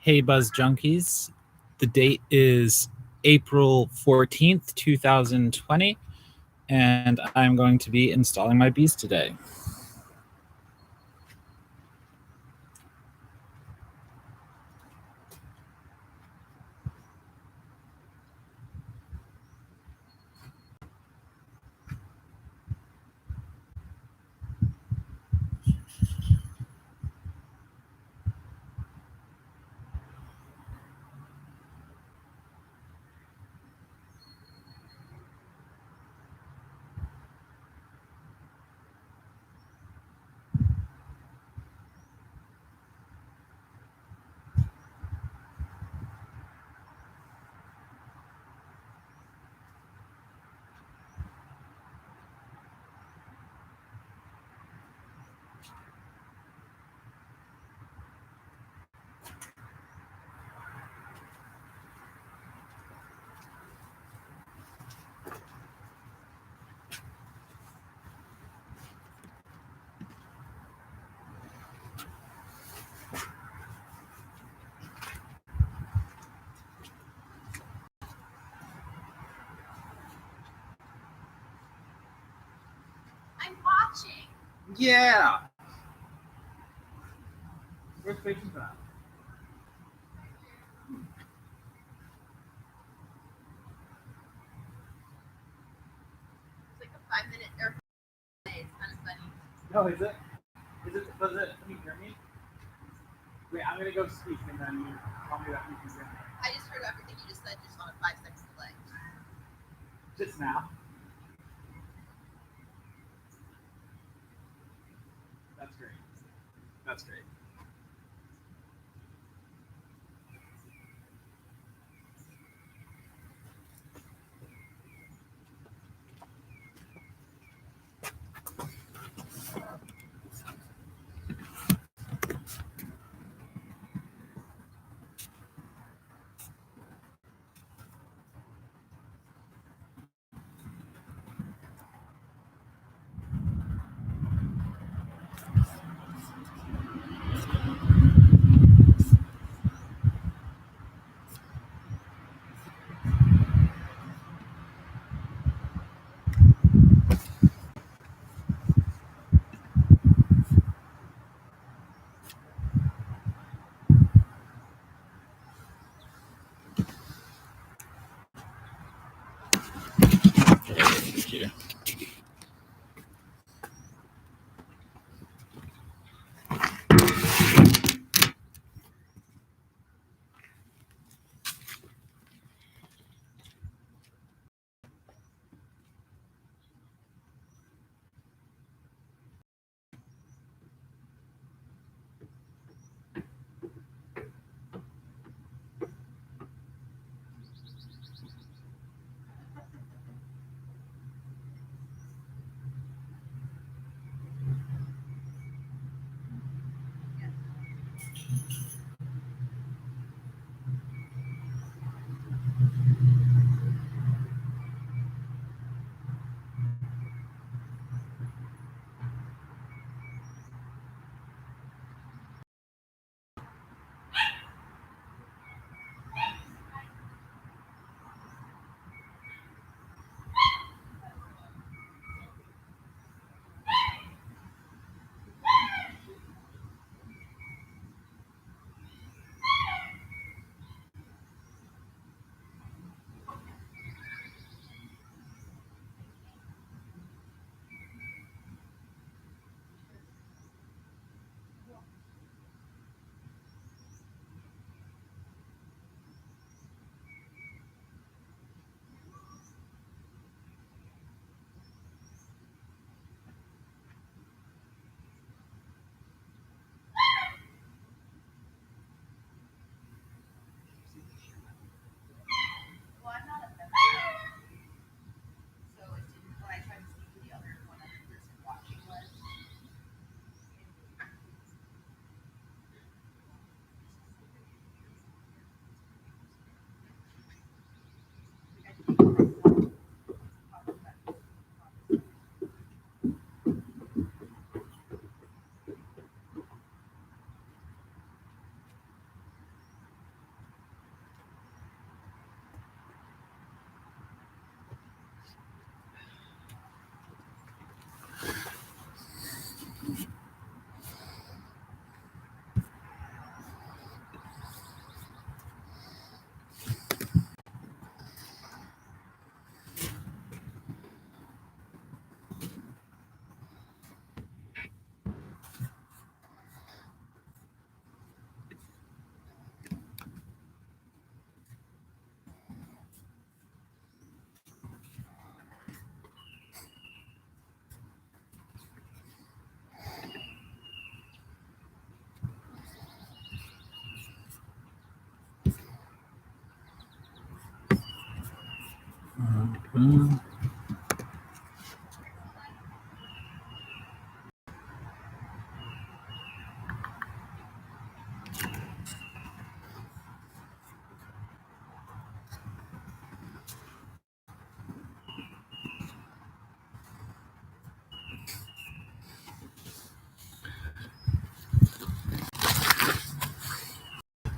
Hey, Buzz Junkies. The date is April 14th, 2020, and I'm going to be installing my bees today. I'm watching. Yeah. Where's patients at? It's like a 5 minute or it's kind of funny. No, is it? Does it? Can you hear me? Wait, I'm gonna go speak and then you tell me that you can hear me. I just heard everything you just said just on a 5 second delay. Just now. That's great. That's great. Mm.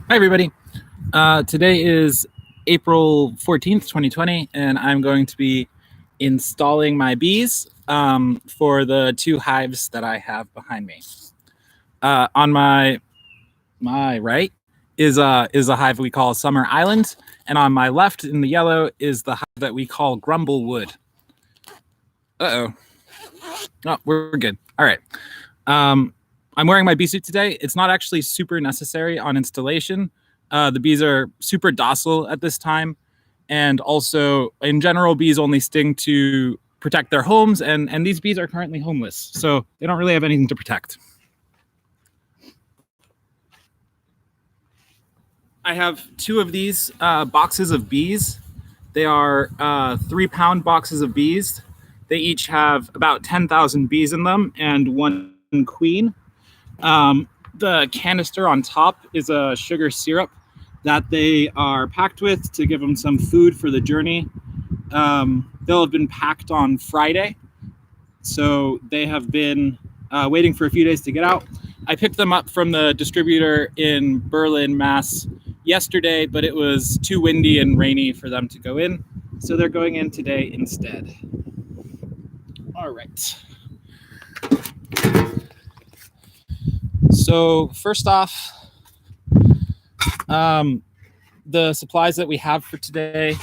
Hi, everybody. Today is April 14th, 2020, and I'm going to be installing my bees for the 2 hives that I have behind me. On my right is a hive we call Summer Island, and on my left in the yellow is the hive that we call Grumblewood. Uh-oh. Oh, we're good. All right. I'm wearing my bee suit today. It's not actually super necessary on installation. The bees are super docile at this time. And also, in general, bees only sting to protect their homes, and these bees are currently homeless. So they don't really have anything to protect. I have 2 of these boxes of bees. They are 3-pound boxes of bees. They each have about 10,000 bees in them and 1 queen. The canister on top is a sugar syrup that they are packed with to give them some food for the journey. They'll have been packed on Friday, so they have been waiting for a few days to get out. I picked them up from the distributor in Berlin, Mass yesterday, but it was too windy and rainy for them to go in, so they're going in today instead. All right. So first off, the supplies that we have for today,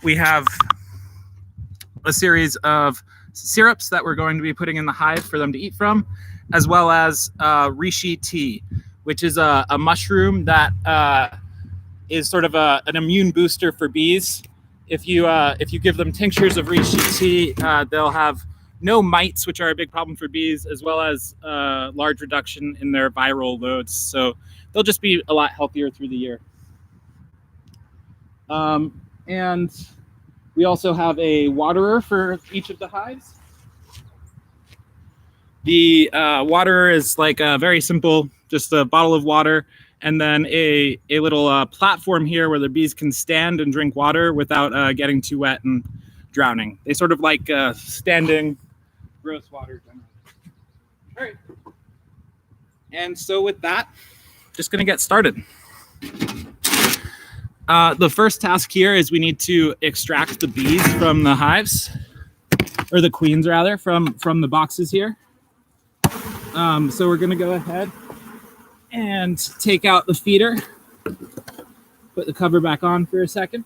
we have a series of syrups that we're going to be putting in the hive for them to eat from, as well as reishi tea, which is a mushroom that is sort of an immune booster for bees. If you give them tinctures of reishi tea, they'll have no mites, which are a big problem for bees, as well as large reduction in their viral loads. So they'll just be a lot healthier through the year. And we also have a waterer for each of the hives. The waterer is like a very simple, just a bottle of water, and then a little platform here where the bees can stand and drink water without getting too wet and drowning. They sort of like standing gross water generally. All right. And so with that, just going to get started. The first task here is we need to extract the bees from the hives, or the queens rather, from the boxes here. So we're going to go ahead and take out the feeder, put the cover back on for a second.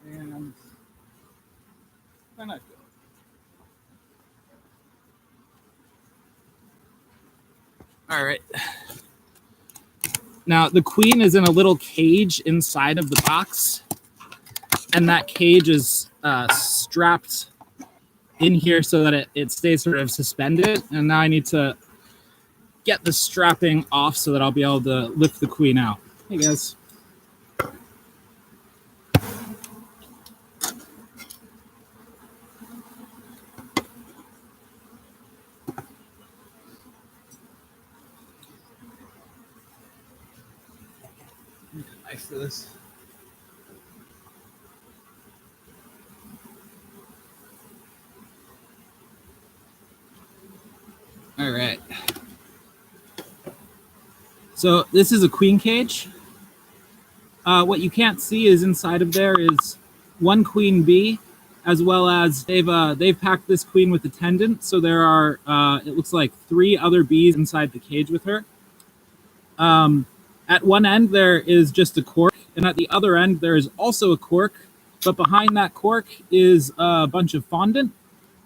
And why not go? All right. Now the queen is in a little cage inside of the box, and that cage is strapped in here so that it stays sort of suspended. And now I need to get the strapping off so that I'll be able to lift the queen out. Hey guys. Knife for this. All right. So this is a queen cage. What you can't see is inside of there is 1 queen bee, as well as they've packed this queen with attendant. So there are it looks like 3 other bees inside the cage with her. At one end there is just a cork, and at the other end there is also a cork, but behind that cork is a bunch of fondant,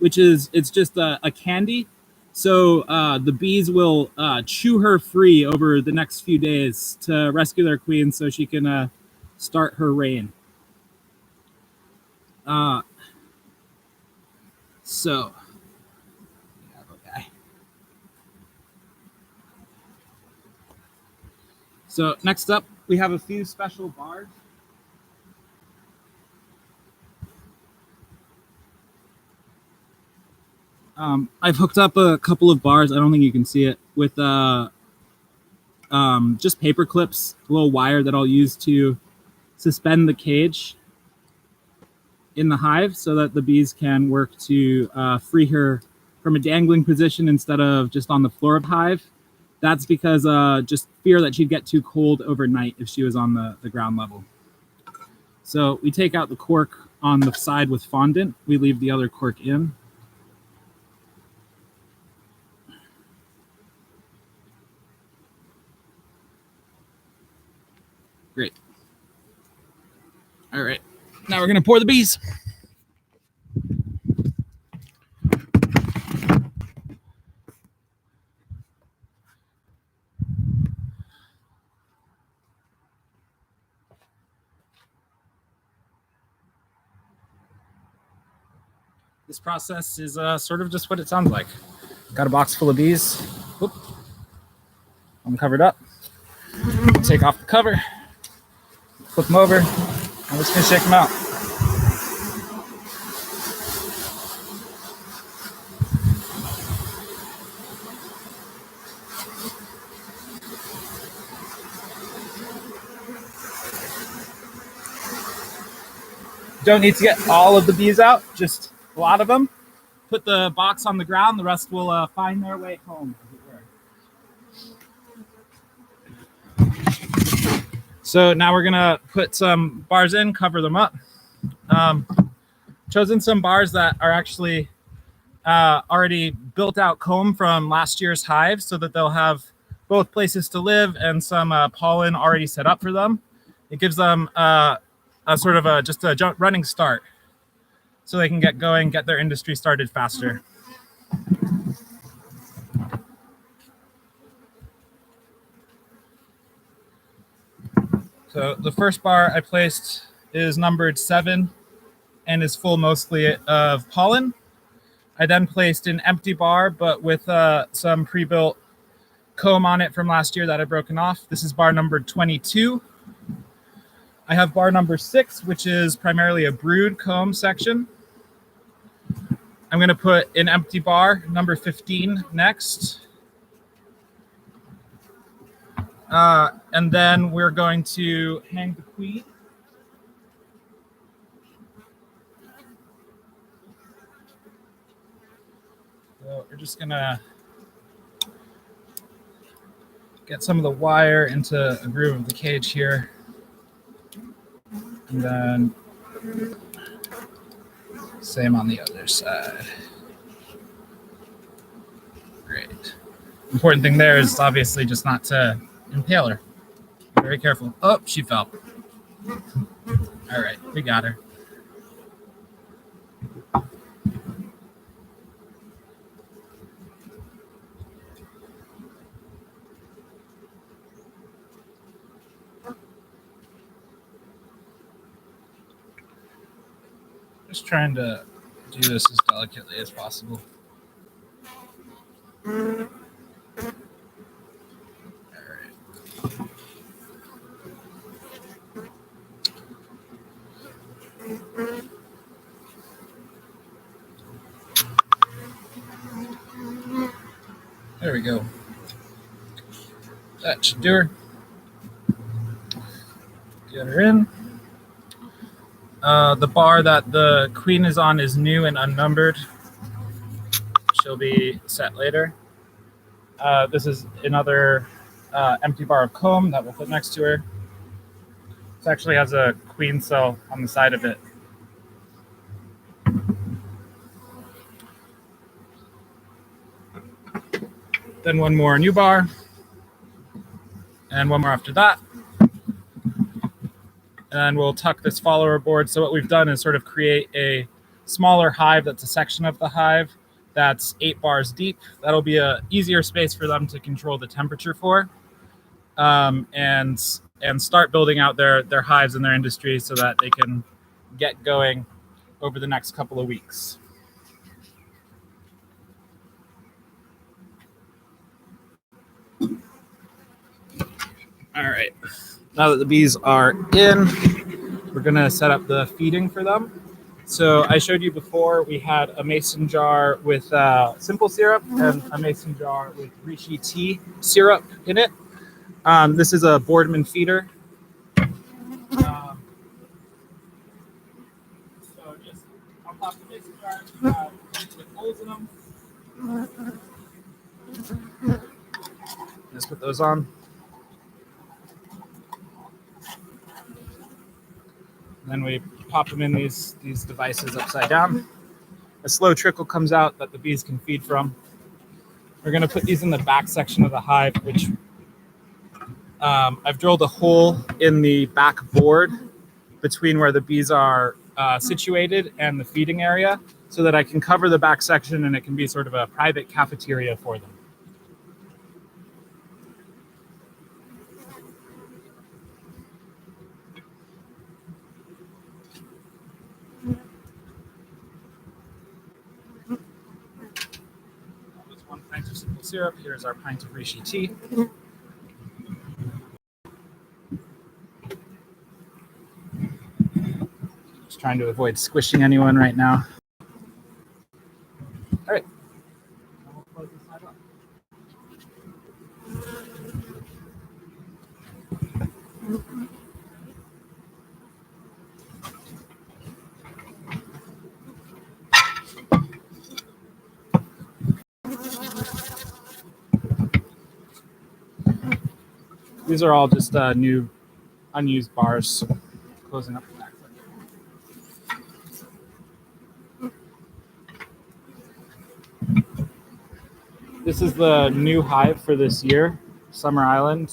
it's just a candy. So the bees will chew her free over the next few days to rescue their queen so she can start her reign. So, okay. So next up, we have a few special bars I've hooked up a couple of bars. I don't think you can see it with just paper clips, a little wire that I'll use to suspend the cage in the hive so that the bees can work to free her from a dangling position instead of just on the floor of the hive. That's because just fear that she'd get too cold overnight if she was on the ground level. So we take out the cork on the side with fondant. We leave the other cork in. Great. All right. Now we're going to pour the bees. This process is sort of just what it sounds like. Got a box full of bees. Oop. I'm covered up. Take off the cover. Flip them over. I'm just going to shake them out. Don't need to get all of the bees out, just a lot of them. Put the box on the ground, the rest will find their way home, as it were. So now we're gonna put some bars in, cover them up. Chosen some bars that are actually already built out comb from last year's hive so that they'll have both places to live and some pollen already set up for them. It gives them a sort of just a running start so they can get going, get their industry started faster. So the first bar I placed is numbered 7 and is full mostly of pollen. I then placed an empty bar, but with some pre-built comb on it from last year that I've broken off. This is bar number 22. I have bar number 6, which is primarily a brood comb section. I'm going to put an empty bar, number 15, next. And then we're going to hang the queen. So we're just going to get some of the wire into a groove of the cage here. And then same on the other side. Great. Important thing there is obviously just not to impale her. Be very careful. Oh, she fell. All right, we got her. Just trying to do this as delicately as possible. All right. There we go. That should do her. Get her in. The bar that the queen is on is new and unnumbered. She'll be set later. This is another empty bar of comb that we'll put next to her. This actually has a queen cell on the side of it. Then one more new bar. And one more after that. And we'll tuck this follower board. So what we've done is sort of create a smaller hive that's a section of the hive that's 8 bars deep. That'll be a easier space for them to control the temperature for, and start building out their hives and their industry so that they can get going over the next couple of weeks. All right. Now that the bees are in, we're going to set up the feeding for them. So I showed you before we had a mason jar with simple syrup and a mason jar with reishi tea syrup in it. This is a Boardman feeder. So just on top of the mason jar, you have with holes in them. Just put those on. Then we pop them in these devices upside down. A slow trickle comes out that the bees can feed from. We're going to put these in the back section of the hive, which I've drilled a hole in the back board between where the bees are situated and the feeding area so that I can cover the back section and it can be sort of a private cafeteria for them. That was 1 pint of simple syrup. Here's our pint of reishi tea. Just trying to avoid squishing anyone right now. All right. We'll close this side up. These are all just new unused bars closing up the back. This is the new hive for this year, Summer Island.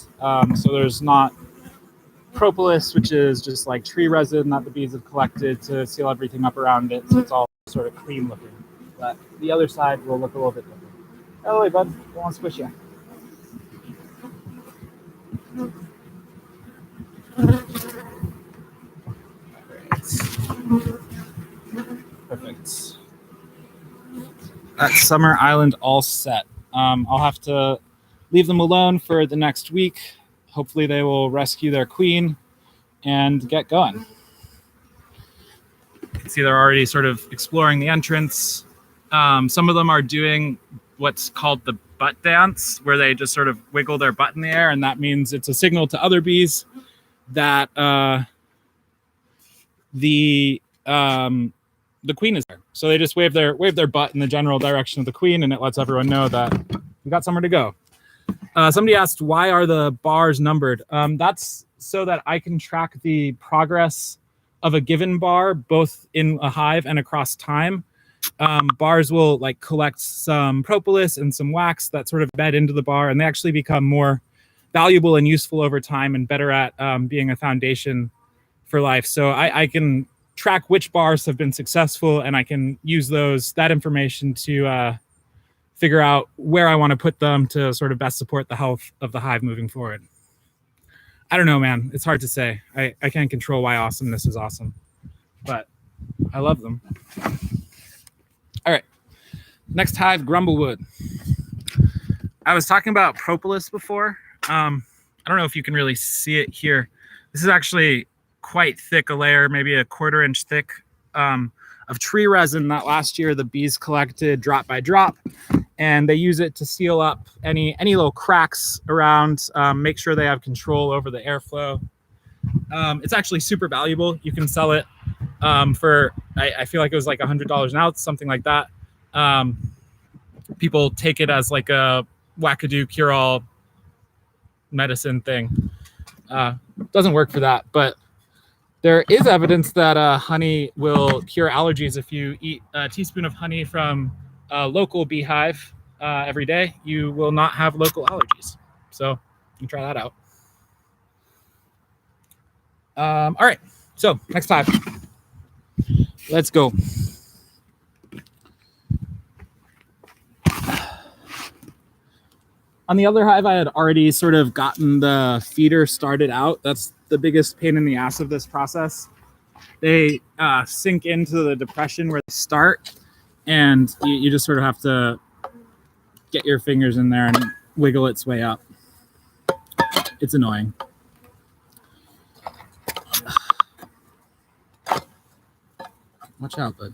So there's not propolis, which is just like tree resin that the bees have collected to seal everything up around it. So it's all sort of clean looking. But the other side will look a little bit different. Oh, hey, bud. Don't want to squish you. Perfect. That's Summer Island all set. I'll have to leave them alone for the next week. Hopefully they will rescue their queen and get going. You can see they're already sort of exploring the entrance. Some of them are doing what's called the butt dance, where they just sort of wiggle their butt in the air, and that means it's a signal to other bees that the queen is there. So they just wave their butt in the general direction of the queen, and it lets everyone know that we got somewhere to go. Somebody asked, why are the bars numbered? That's so that I can track the progress of a given bar, both in a hive and across time. Bars will like collect some propolis and some wax that sort of bed into the bar, and they actually become more valuable and useful over time and better at being a foundation for life. So I can track which bars have been successful, and I can use that information to figure out where I want to put them to sort of best support the health of the hive moving forward. I don't know, man. It's hard to say. I can't control why awesomeness is awesome, but I love them. All right. Next hive, Grumblewood. I was talking about propolis before. I don't know if you can really see it here. This is actually quite thick a layer, maybe a 1/4 inch thick of tree resin that last year the bees collected drop by drop, and they use it to seal up any little cracks around, make sure they have control over the airflow. It's actually super valuable. You can sell it for, I feel like it was like $100 an ounce, something like that. People take it as like a wackadoo cure-all medicine thing. Doesn't work for that, but there is evidence that honey will cure allergies. If you eat a teaspoon of honey from a local beehive every day, you will not have local allergies. So you can try that out. All right, so next hive. Let's go. On the other hive, I had already sort of gotten the feeder started out. That's the biggest pain in the ass of this process. They sink into the depression where they start, and you just sort of have to get your fingers in there and wiggle its way up. It's annoying. Watch out, bud.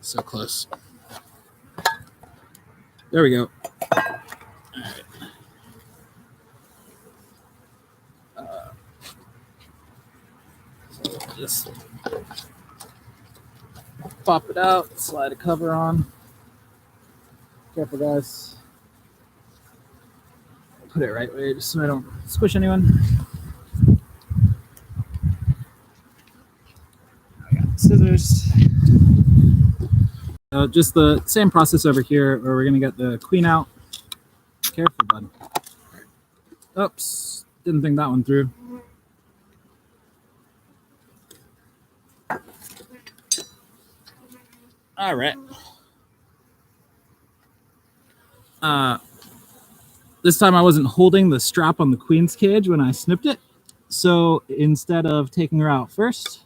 So close. There we go. All right. So just pop it out, slide a cover on. Careful, guys. Put it right way just so I don't squish anyone. I got scissors. Just the same process over here where we're going to get the queen out. Careful, bud. Oops. Didn't think that one through. All right. This time I wasn't holding the strap on the queen's cage when I snipped it. So instead of taking her out first,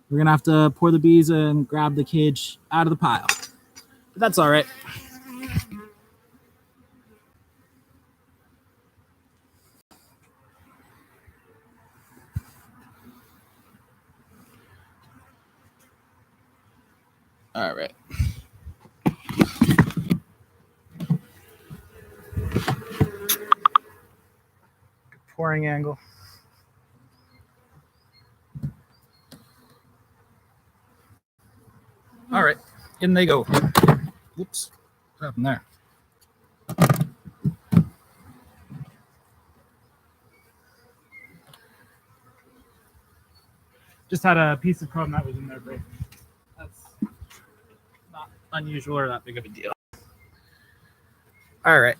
we're going to have to pour the bees and grab the cage out of the pile. But that's all right. All right. Pouring angle. All right, in they go. Whoops, what happened there? Just had a piece of chrome that was in there break. That's not unusual or that big of a deal. All right,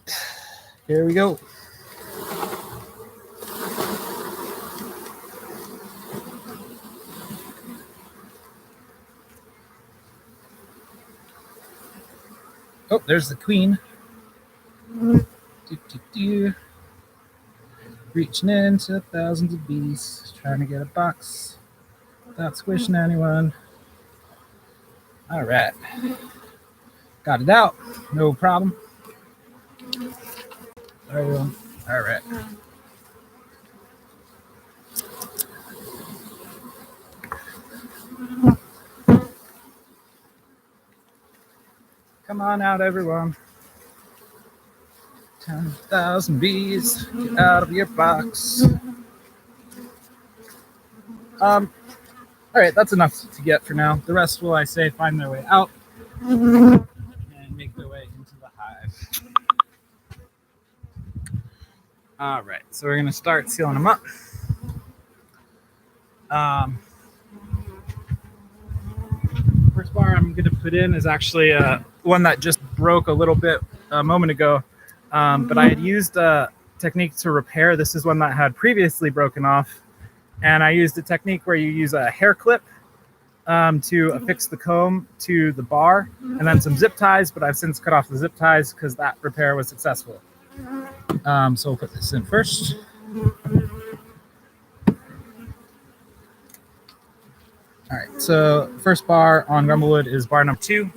here we go. Oh, there's the queen. Reaching into thousands of bees, trying to get a box without squishing anyone. All right. Got it out. No problem. There we go. All right. Come on out, everyone. 10,000 bees, get out of your box. All right, that's enough to get for now. The rest will, I say, find their way out and make their way into the hive. All right, so we're gonna start sealing them up. First bar I'm gonna put in is actually one that just broke a little bit a moment ago. But I had used a technique to repair. This is one that had previously broken off. And I used a technique where you use a hair clip to affix the comb to the bar and then some zip ties, but I've since cut off the zip ties because that repair was successful. So we'll put this in first. All right, so first bar on Grumblewood is bar number 2.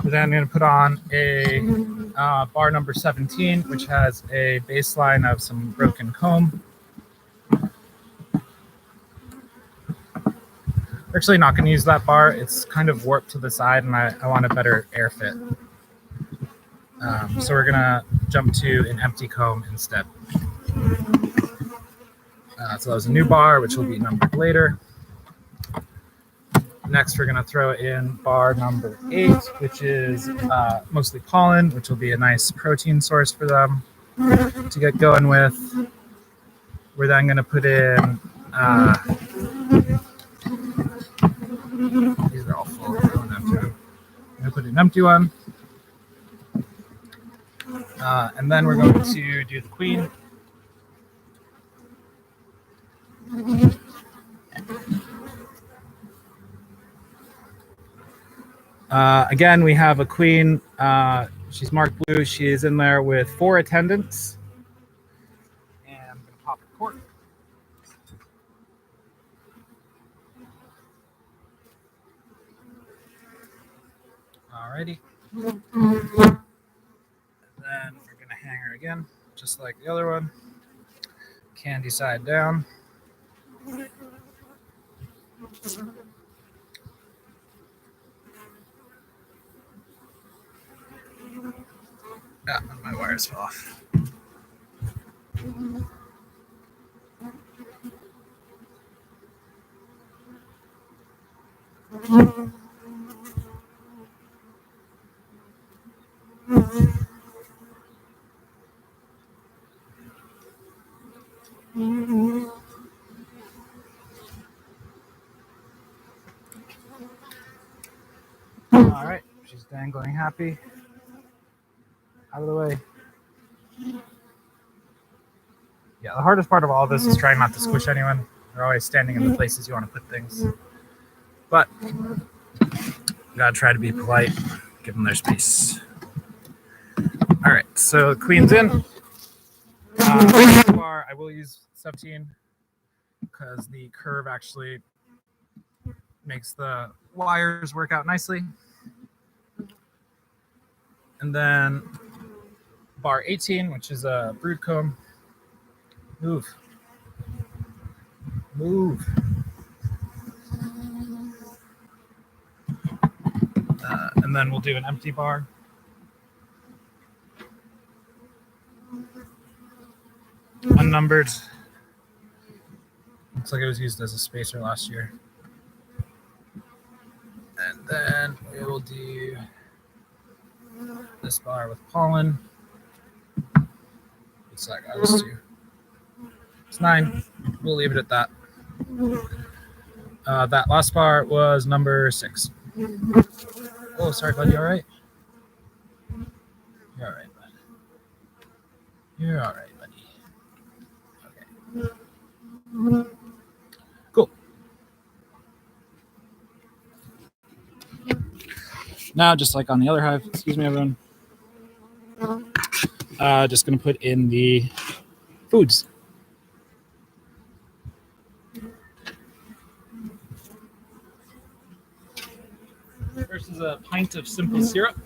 Then I'm going to put on a bar number 17, which has a baseline of some broken comb. We're actually not going to use that bar. It's kind of warped to the side, and I want a better air fit. So we're going to jump to an empty comb instead. So that was a new bar, which will be numbered later. Next, we're going to throw in bar number 8, which is mostly pollen, which will be a nice protein source for them to get going with. We're then going to put in, these are all full. I'm going to put an empty one. And then we're going to do the queen. Again, we have a queen. She's marked blue. She is in there with 4 attendants. And I'm going to pop the cork. Alrighty. And then we're gonna hang her again, just like the other one. Candy side down. Ah, my wires fell off. All right, she's dangling happy. Out of the way. Yeah, the hardest part of all this is trying not to squish anyone. They're always standing in the places you want to put things. But you gotta try to be polite, give them their space. All right, so the queen's in. Bar, I will use 17 because the curve actually makes the wires work out nicely. And then bar 18, which is a brood comb. Move. Move. And then we'll do an empty bar. Unnumbered. Looks like it was used as a spacer last year. And then we will do this bar with pollen. What's that guy was 2? It's 9. We'll leave it at that. That last bar was number 6. Oh, sorry, bud. You all right? You're all right, bud. You're all right, buddy. Okay. Cool. Now, just like on the other hive, excuse me, everyone. Just going to put in the foods. First is a pint of simple syrup.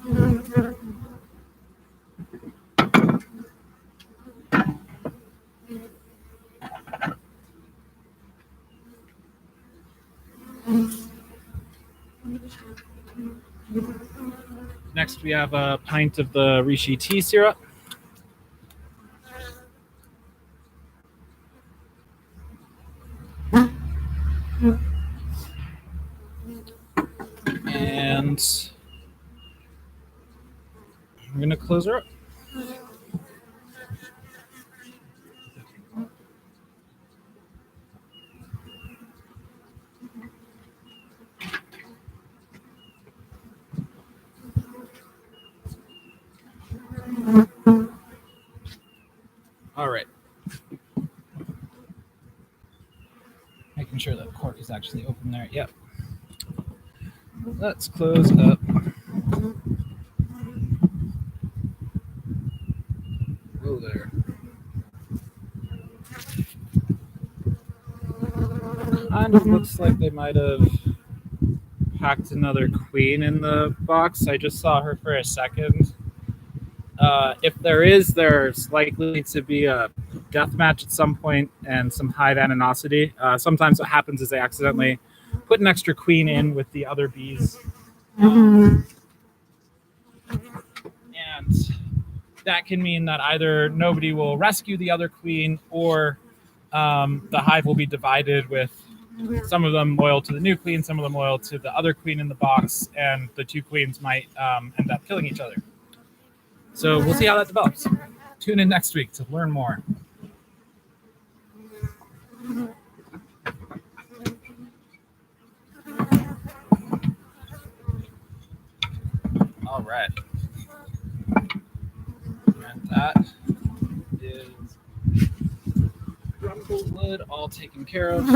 Next, we have a pint of the Reishi tea syrup. And I'm going to close her up. All right. Making sure that cork is actually open there. Yep. Let's close up. Whoa there. Kind of looks like they might have packed another queen in the box. I just saw her for a second. If there is, there's likely to be a death match at some point and some hive animosity. Sometimes what happens is they accidentally put an extra queen in with the other bees. And that can mean that either nobody will rescue the other queen or the hive will be divided with some of them loyal to the new queen, some of them loyal to the other queen in the box, and the two queens might end up killing each other. So we'll see how that develops. Tune in next week to learn more. All right. And that is rumble lid all taken care of.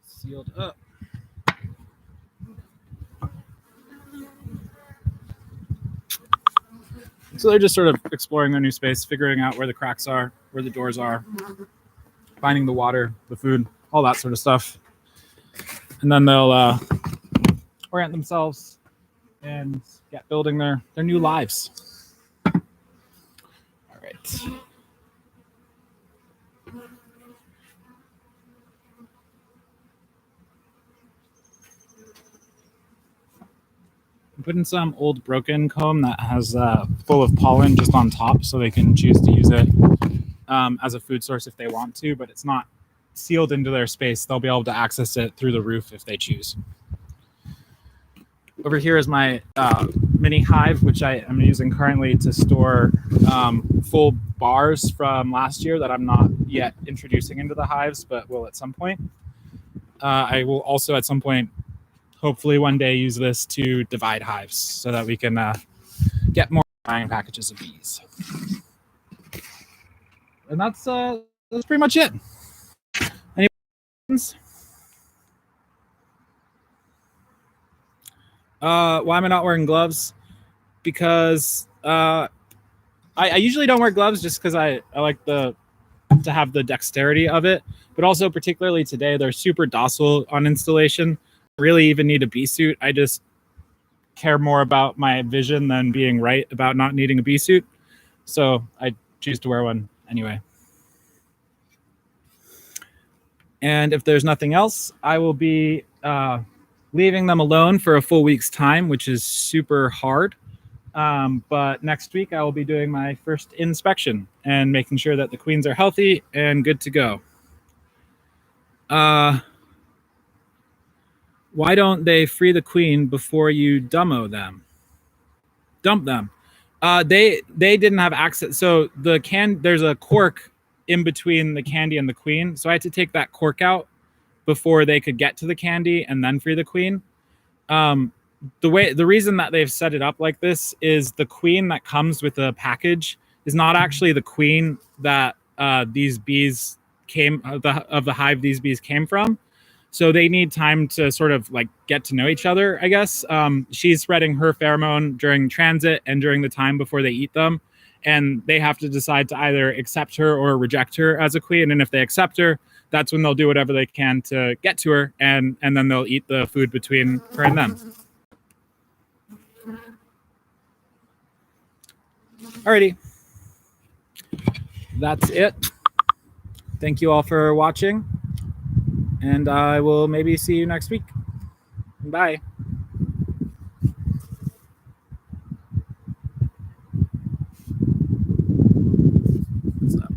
Sealed up. So they're just sort of exploring their new space, figuring out where the cracks are, where the doors are, finding the water, the food, all that sort of stuff. and then they'll orient themselves and get building their new lives. All right. Put in some old broken comb that has full of pollen just on top, so they can choose to use it as a food source if they want to, but it's not sealed into their space. They'll be able to access it through the roof if they choose. Over here is my mini hive, which I am using currently to store full bars from last year that I'm not yet introducing into the hives, but will at some point. I will also at some point, hopefully one day, use this to divide hives so that we can get more buying packages of bees. And that's pretty much it. Any questions? Why am I not wearing gloves? Because I usually don't wear gloves just because I like to have the dexterity of it, but also particularly today, they're super docile on installation. Really even need a bee suit. I just care more about my vision than being right about not needing a bee suit. So I choose to wear one anyway. And if there's nothing else, I will be leaving them alone for a full week's time, which is super hard. But next week I will be doing my first inspection and making sure that the queens are healthy and good to go. Why don't they free the queen before you dump them? They didn't have access. So there's a cork in between the candy and the queen. So I had to take that cork out before they could get to the candy and then free the queen. The reason that they've set it up like this is the queen that comes with the package is not actually the queen that these bees of the hive these bees came from. So they need time to sort of like get to know each other, I guess. She's spreading her pheromone during transit and during the time before they eat them. And they have to decide to either accept her or reject her as a queen. And if they accept her, that's when they'll do whatever they can to get to her. And then they'll eat the food between her and them. Alrighty. That's it. Thank you all for watching. And I will maybe see you next week. Bye. What's up?